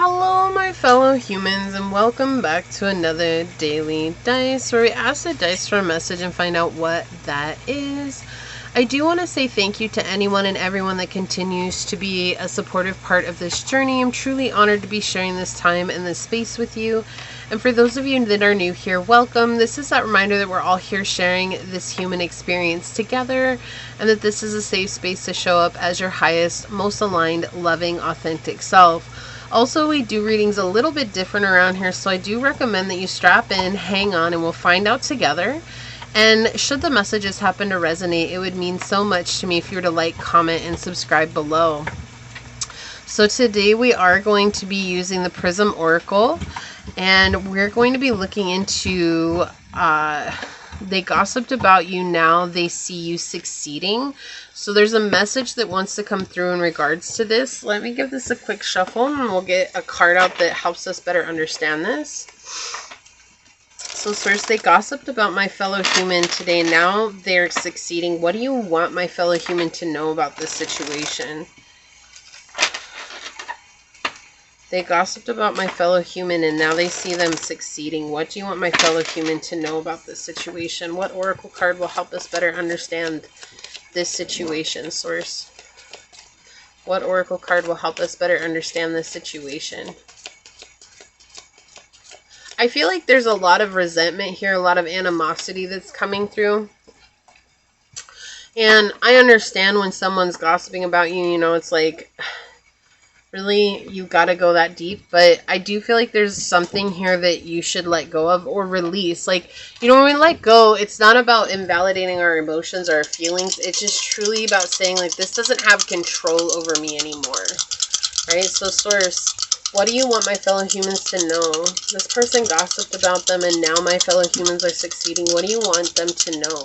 Hello, my fellow humans, and welcome back to another daily dice where we ask the dice for a message and find out what that is. I do want to say thank you to anyone and everyone that continues to be a supportive part of this journey. I'm truly honored to be sharing this time and this space with you. And for those of you that are new here, welcome. This is that reminder that we're all here sharing this human experience together, and that this is a safe space to show up as your highest, most aligned, loving, authentic self. Also, we do readings a little bit different around here, so I do recommend that you strap in, hang on, and we'll find out together. And should the messages happen to resonate, it would mean so much to me if you were to like, comment, and subscribe below. So today we are going to be using the Prism Oracle, and we're going to be looking into they gossiped about you, now they see you succeeding. So there's a message that wants to come through in regards to this. Let me give this a quick shuffle and we'll get a card out that helps us better understand this. So first, they gossiped about my fellow human today, now they're succeeding. What do you want my fellow human to know about this situation? They gossiped about my fellow human and now they see them succeeding. What do you want my fellow human to know about this situation? What oracle card will help us better understand this situation, Source? What oracle card will help us better understand this situation? I feel like there's a lot of resentment here, a lot of animosity that's coming through. And I understand when someone's gossiping about you, you know, it's like, really, you gotta go that deep, but I do feel like there's something here that you should let go of or release. Like, you know, when we let go, it's not about invalidating our emotions or our feelings. It's just truly about saying, like, this doesn't have control over me anymore, right? So, Source, what do you want my fellow humans to know? This person gossiped about them and now my fellow humans are succeeding. What do you want them to know?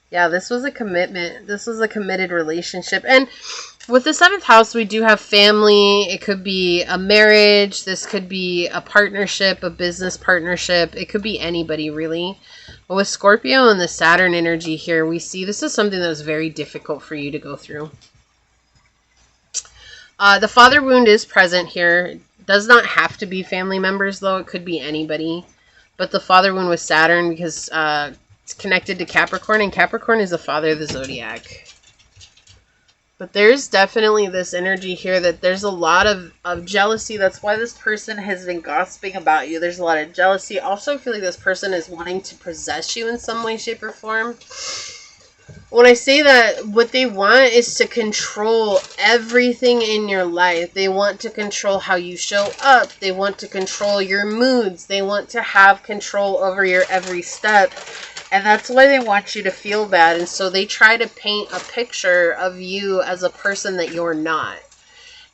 Yeah, this was a commitment. This was a committed relationship. And with the 7th house, we do have family. It could be a marriage. This could be a partnership, a business partnership. It could be anybody, really. But with Scorpio and the Saturn energy here, we see this is something that was very difficult for you to go through. The father wound is present here. It does not have to be family members, though. It could be anybody. But the father wound with Saturn because it's connected to Capricorn, and Capricorn is the father of the zodiac. But there's definitely this energy here that there's a lot of jealousy. That's why this person has been gossiping about you. There's a lot of jealousy. Also, I feel like this person is wanting to possess you in some way, shape, or form. When I say that, what they want is to control everything in your life. They want to control how you show up. They want to control your moods. They want to have control over your every step. And that's why they want you to feel bad. And so they try to paint a picture of you as a person that you're not.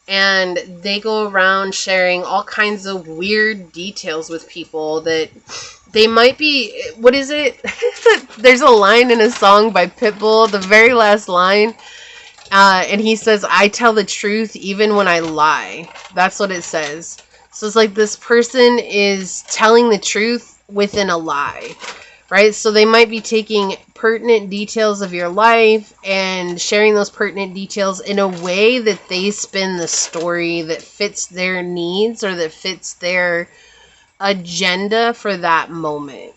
And they go around sharing all kinds of weird details with people that they might be, what is it? There's a line in a song by Pitbull, the very last line. And he says, I tell the truth even when I lie. That's what it says. So it's like this person is telling the truth within a lie. Right? So they might be taking pertinent details of your life and sharing those pertinent details in a way that they spin the story that fits their needs or that fits their agenda for that moment.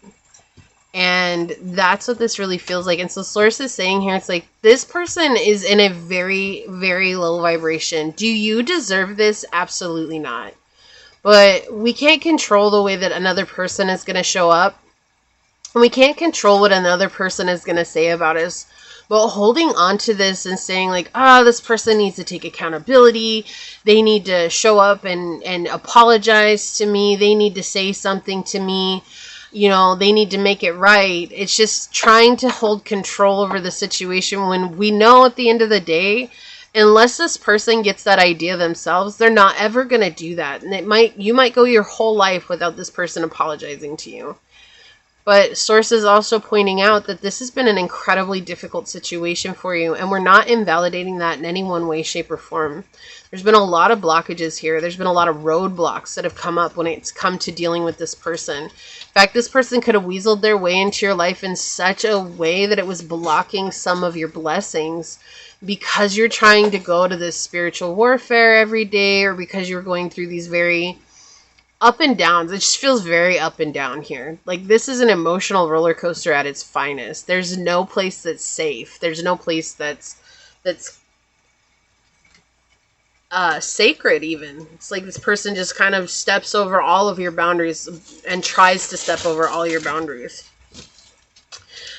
And that's what this really feels like. And so Source is saying here, it's like, this person is in a very, very low vibration. Do you deserve this? Absolutely not. But we can't control the way that another person is going to show up. We can't control what another person is going to say about us, but holding on to this and saying like, this person needs to take accountability. They need to show up and apologize to me. They need to say something to me. You know, they need to make it right. It's just trying to hold control over the situation when we know at the end of the day, unless this person gets that idea themselves, they're not ever going to do that. And you might go your whole life without this person apologizing to you. But Source is also pointing out that this has been an incredibly difficult situation for you, and we're not invalidating that in any one way, shape, or form. There's been a lot of blockages here. There's been a lot of roadblocks that have come up when it's come to dealing with this person. In fact, this person could have weaseled their way into your life in such a way that it was blocking some of your blessings because you're trying to go to this spiritual warfare every day, or because you're going through these very up and downs. It just feels very up and down here. Like, this is an emotional roller coaster at its finest. There's no place that's safe. There's no place that's sacred even. It's like this person just kind of steps over all of your boundaries and tries to step over all your boundaries.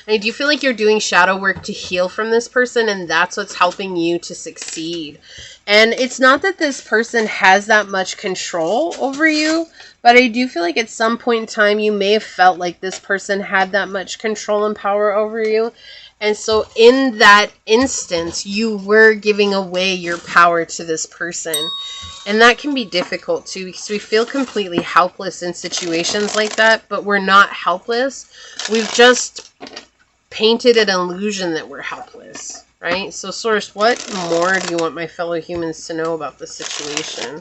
And do you feel like you're doing shadow work to heal from this person, and that's what's helping you to succeed? And it's not that this person has that much control over you, but I do feel like at some point in time you may have felt like this person had that much control and power over you. And so in that instance, you were giving away your power to this person. And that can be difficult too, because we feel completely helpless in situations like that, but we're not helpless. We've just painted an illusion that we're helpless, right? So Source, what more do you want my fellow humans to know about this situation?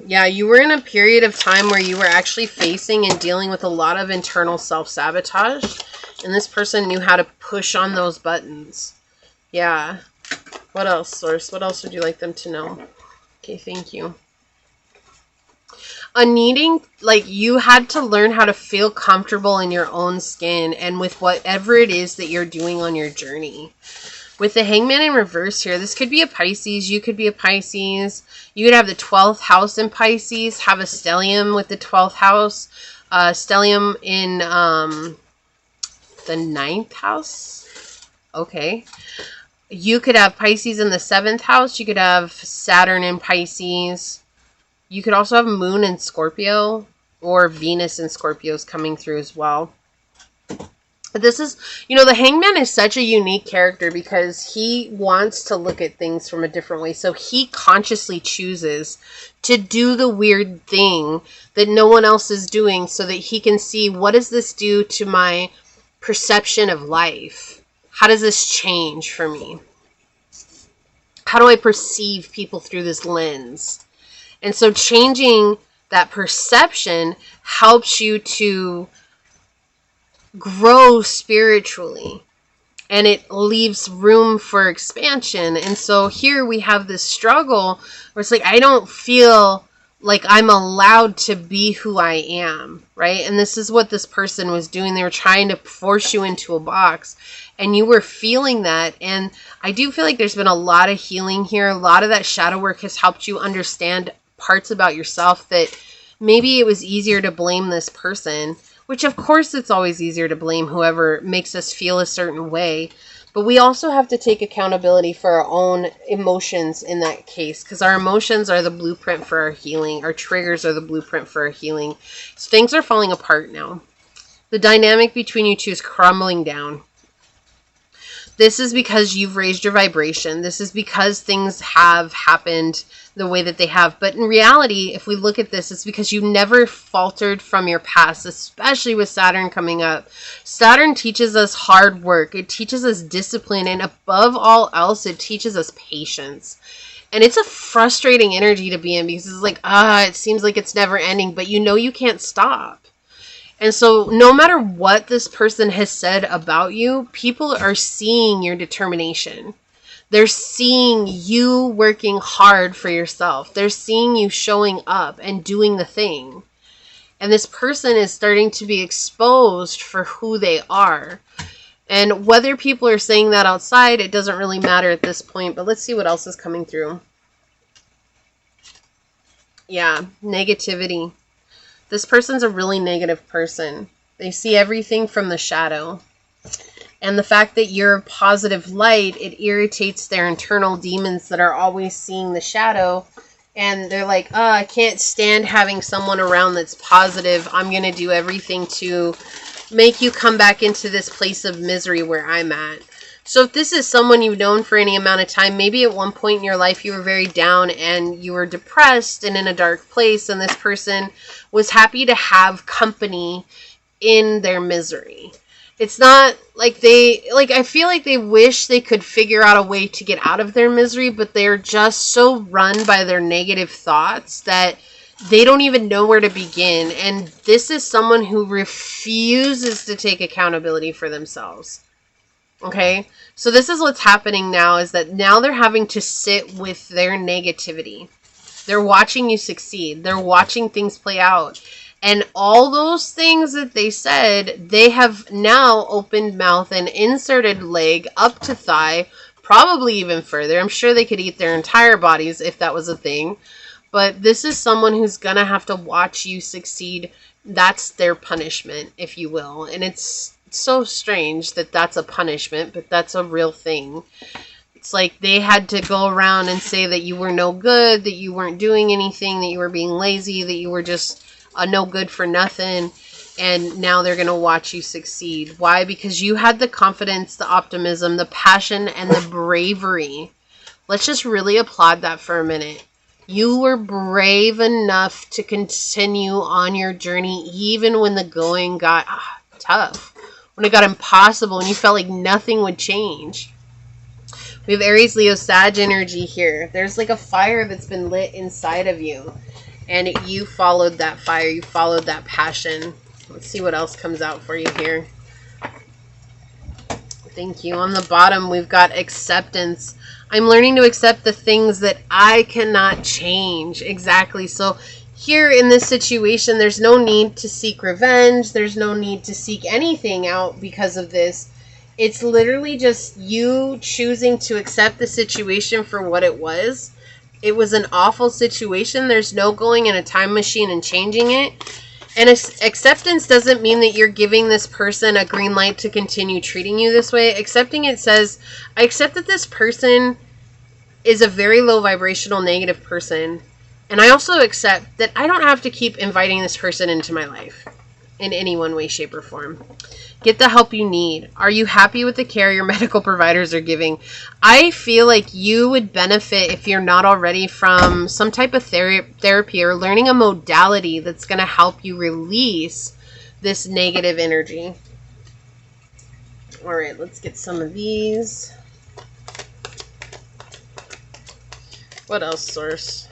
Yeah, you were in a period of time where you were actually facing and dealing with a lot of internal self-sabotage, and this person knew how to push on those buttons. Yeah. What else, Source? What else would you like them to know? Okay, thank you. A needing, like, you had to learn how to feel comfortable in your own skin and with whatever it is that you're doing on your journey. With the Hangman in reverse here, this could be a Pisces. You could be a Pisces. You could have the 12th house in Pisces, have a stellium with the 12th house, stellium in the 9th house. Okay. You could have Pisces in the 7th house. You could have Saturn in Pisces. You could also have Moon in Scorpio, or Venus in Scorpios coming through as well. But this is, you know, the Hangman is such a unique character because he wants to look at things from a different way. So he consciously chooses to do the weird thing that no one else is doing so that he can see, what does this do to my perception of life? How does this change for me? How do I perceive people through this lens? And so changing that perception helps you to grow spiritually, and it leaves room for expansion. And so here we have this struggle where it's like, I don't feel like I'm allowed to be who I am, right? And this is what this person was doing. They were trying to force you into a box, and you were feeling that. And I do feel like there's been a lot of healing here. A lot of that shadow work has helped you understand parts about yourself that maybe it was easier to blame this person, which of course it's always easier to blame whoever makes us feel a certain way. But we also have to take accountability for our own emotions in that case, because our emotions are the blueprint for our healing. Our triggers are the blueprint for our healing. So things are falling apart now. The dynamic between you two is crumbling down. This is because you've raised your vibration. This is because things have happened the way that they have. But in reality, if we look at this, it's because you never faltered from your past, especially with Saturn coming up. Saturn teaches us hard work. It teaches us discipline. And above all else, it teaches us patience. And it's a frustrating energy to be in because it's like, it seems like it's never ending, but you know you can't stop. And so no matter what this person has said about you, people are seeing your determination. They're seeing you working hard for yourself. They're seeing you showing up and doing the thing. And this person is starting to be exposed for who they are. And whether people are saying that outside, it doesn't really matter at this point. But let's see what else is coming through. Yeah, negativity. This person's a really negative person. They see everything from the shadow. And the fact that you're a positive light, it irritates their internal demons that are always seeing the shadow. And they're like, I can't stand having someone around that's positive. I'm going to do everything to make you come back into this place of misery where I'm at. So if this is someone you've known for any amount of time, maybe at one point in your life you were very down and you were depressed and in a dark place, and this person was happy to have company in their misery. It's not like I feel like they wish they could figure out a way to get out of their misery, but they're just so run by their negative thoughts that they don't even know where to begin. And this is someone who refuses to take accountability for themselves. Okay? So this is what's happening now, is that now they're having to sit with their negativity. They're watching you succeed. They're watching things play out. And all those things that they said, they have now opened mouth and inserted leg up to thigh, probably even further. I'm sure they could eat their entire bodies if that was a thing. But this is someone who's going to have to watch you succeed. That's their punishment, if you will. And it's so strange that that's a punishment, but that's a real thing. It's like they had to go around and say that you were no good, that you weren't doing anything, that you were being lazy, that you were just no good for nothing, and now they're going to watch you succeed. Why? Because you had the confidence, the optimism, the passion, and the bravery. Let's just really applaud that for a minute. You were brave enough to continue on your journey even when the going got tough, when it got impossible and you felt like nothing would change. We have Aries, Leo, Sag energy here. There's like a fire that's been lit inside of you. And you followed that fire. You followed that passion. Let's see what else comes out for you here. Thank you. On the bottom, we've got acceptance. I'm learning to accept the things that I cannot change. Exactly. So here in this situation, there's no need to seek revenge. There's no need to seek anything out because of this. It's literally just you choosing to accept the situation for what it was. It was an awful situation. There's no going in a time machine and changing it. And acceptance doesn't mean that you're giving this person a green light to continue treating you this way. Accepting it says, I accept that this person is a very low vibrational negative person. And I also accept that I don't have to keep inviting this person into my life in any one way, shape, or form. Get the help you need. Are you happy with the care your medical providers are giving? I feel like you would benefit, if you're not already, from some type of therapy or learning a modality that's going to help you release this negative energy. All right, let's get some of these. What else, Source?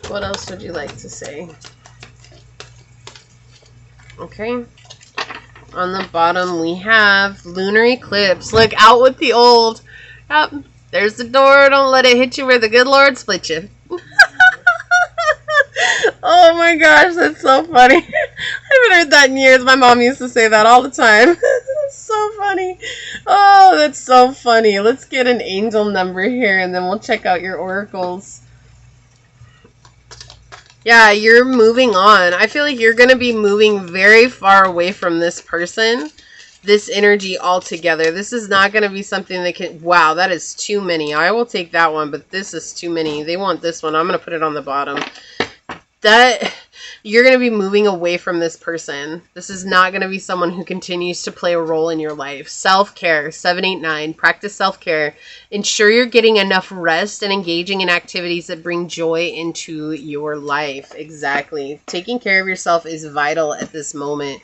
What else would you like to say? Okay. On the bottom, we have lunar eclipse. Look, out with the old. Yep. There's the door. Don't let it hit you where the good Lord split you. Oh my gosh, that's so funny. I haven't heard that in years. My mom used to say that all the time. So funny. Oh, that's so funny. Let's get an angel number here and then we'll check out your oracles. Yeah, you're moving on. I feel like you're going to be moving very far away from this person, this energy altogether. This is not going to be something that can... Wow, that is too many. I will take that one, but this is too many. They want this one. I'm going to put it on the bottom. That... You're going to be moving away from this person. This is not going to be someone who continues to play a role in your life. Self-care, 789. Practice self-care. Ensure you're getting enough rest and engaging in activities that bring joy into your life. Exactly. Taking care of yourself is vital at this moment.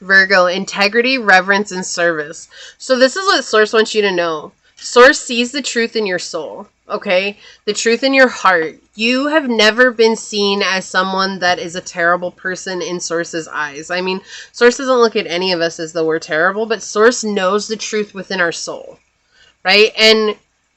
Virgo, integrity, reverence, and service. So this is what Source wants you to know. Source sees the truth in your soul. Okay? The truth in your heart. You have never been seen as someone that is a terrible person in Source's eyes. I mean, Source doesn't look at any of us as though we're terrible, but Source knows the truth within our soul. Right? And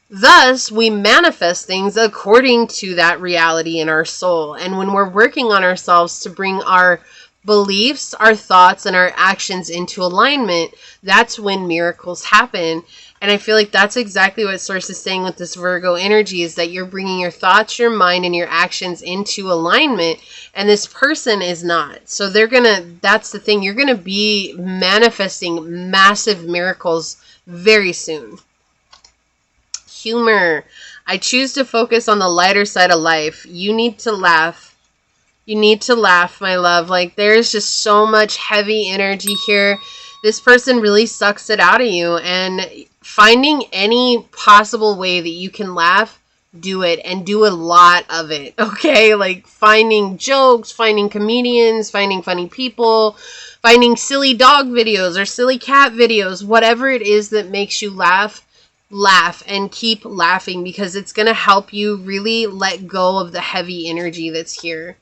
thus, we manifest things according to that reality in our soul. And when we're working on ourselves to bring our beliefs, our thoughts, and our actions into alignment, that's when miracles happen. And I feel like that's exactly what Source is saying with this Virgo energy, is that you're bringing your thoughts, your mind, and your actions into alignment, and this person is not. So that's the thing, you're going to be manifesting massive miracles very soon. Humor. I choose to focus on the lighter side of life. You need to laugh. You need to laugh, my love. Like, there's just so much heavy energy here. This person really sucks it out of you, and finding any possible way that you can laugh do it, and do a lot of it, okay? Like finding jokes, finding comedians, finding funny people, finding silly dog videos or silly cat videos, whatever it is that makes you laugh, and keep laughing, because it's going to help you really let go of the heavy energy that's here.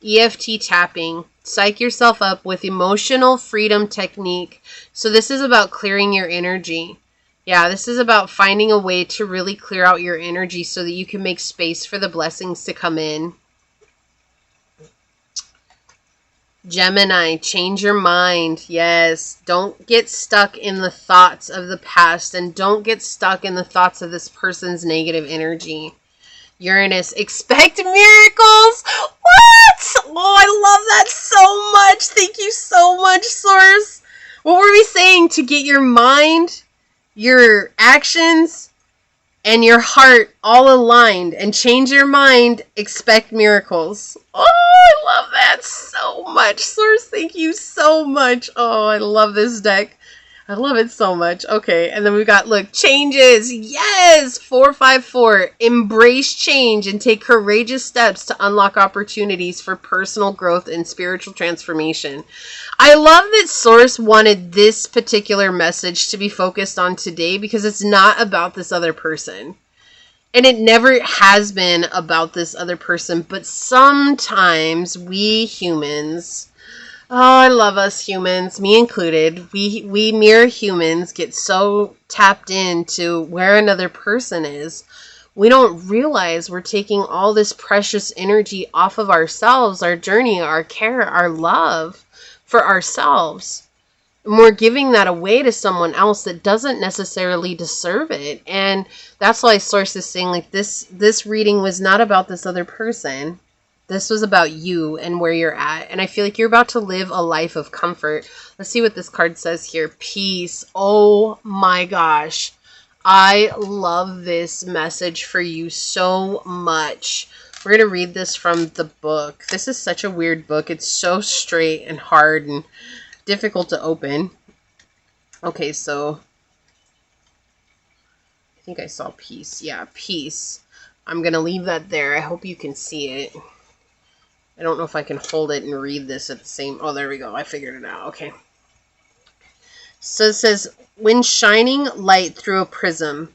EFT tapping. Psych yourself up with emotional freedom technique. So this is about clearing your energy. Yeah, this is about finding a way to really clear out your energy so that you can make space for the blessings to come in. Gemini, change your mind. Yes, don't get stuck in the thoughts of the past, and don't get stuck in the thoughts of this person's negative energy. Uranus, expect miracles. What? Oh, I love that so much. Thank you so much, Source. What were we saying? To get your mind, your actions, and your heart all aligned, and change your mind, expect miracles. Oh, I love that so much, Source. Thank you so much. Oh, I love this deck. I love it so much. Okay, and then we got, look, changes. Yes! 454. Embrace change and take courageous steps to unlock opportunities for personal growth and spiritual transformation. I love that Source wanted this particular message to be focused on today, because it's not about this other person. And it never has been about this other person, but sometimes we humans... Oh, I love us humans, me included. We mere humans get so tapped into where another person is. We don't realize we're taking all this precious energy off of ourselves, our journey, our care, our love for ourselves. And we're giving that away to someone else that doesn't necessarily deserve it. And that's why Source is saying, like, this reading was not about this other person. This was about you and where you're at. And I feel like you're about to live a life of comfort. Let's see what this card says here. Peace. Oh my gosh. I love this message for you so much. We're going to read this from the book. This is such a weird book. It's so straight and hard and difficult to open. Okay, so I think I saw peace. Yeah, peace. I'm going to leave that there. I hope you can see it. I don't know if I can hold it and read this at the same... Oh, there we go. I figured it out. Okay. So it says, when shining light through a prism,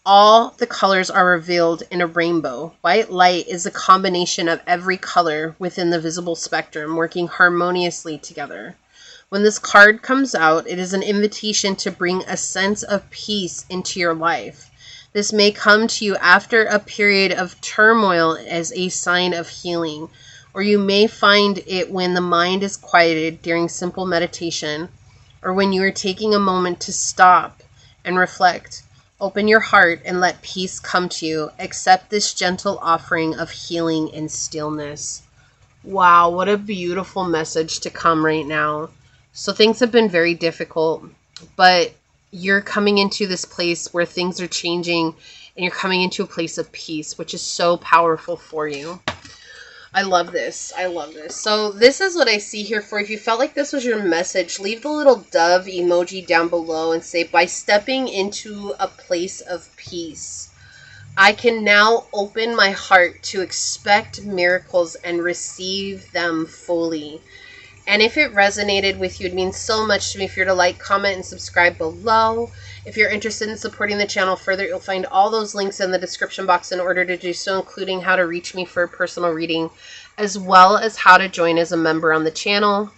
all the colors are revealed in a rainbow. White light is a combination of every color within the visible spectrum, working harmoniously together. When this card comes out, it is an invitation to bring a sense of peace into your life. This may come to you after a period of turmoil as a sign of healing, or you may find it when the mind is quieted during simple meditation, or when you are taking a moment to stop and reflect. Open your heart and let peace come to you. Accept this gentle offering of healing and stillness. Wow, what a beautiful message to come right now. So things have been very difficult, but you're coming into this place where things are changing, and you're coming into a place of peace, which is so powerful for you. I love this. I love this. So this is what I see here for. If you felt like this was your message, leave the little dove emoji down below and say, by stepping into a place of peace, I can now open my heart to expect miracles and receive them fully. And if it resonated with you, it means so much to me if you're to like, comment, and subscribe below. If you're interested in supporting the channel further, you'll find all those links in the description box in order to do so, including how to reach me for a personal reading, as well as how to join as a member on the channel.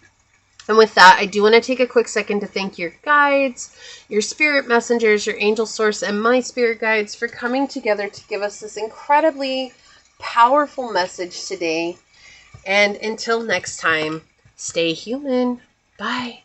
And with that, I do want to take a quick second to thank your guides, your spirit messengers, your angel source, and my spirit guides for coming together to give us this incredibly powerful message today. And until next time, stay human. Bye.